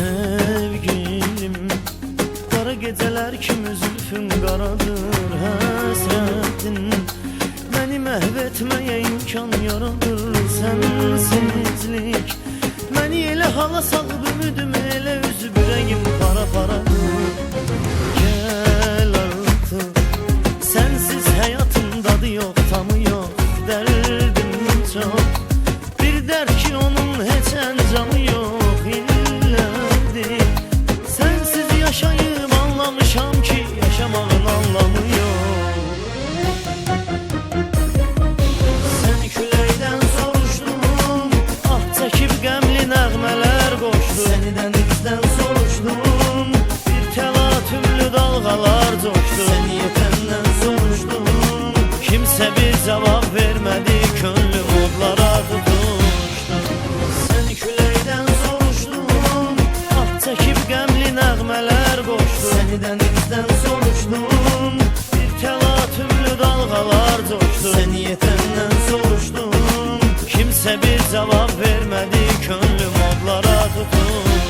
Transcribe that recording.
sevgilim. Qara gecələr kimi zülfün qaradır həsrətin. Məni məhv etməyə imkan yaradır sənsizlik. Məni elə hala salıb ümidimi elə üzüb ürəyim para-paradır. Gəl artıq, sənsiz həyatın dadı yox, tamı yox, dərdim çox. Bir dərd ki onun heç əncamı yox, illərdir. Sənsiz yaşayıb anlamışam ki yaşamağın anlamı yox. Sən küləkdən soruşdum, ah çəkib qəmli nəğmələr qoşdum. Sənidən izdən soruşdum, bir təlatümlü dalğalar coşdu. Səni yetəndən soruşdum, kimsə bir cavab vermədi, könlüm odlara tutuşdu. Sən küləkdən soruşdum, ah çəkib qəmli nəğmələr qoşdu. Sənidən izdən soruşdum, bir təlatümlü dalğalar coşdu. Səni yetəndən soruşdum, kimsə bir cavab vermədi, könlüm odlara tutuşdu.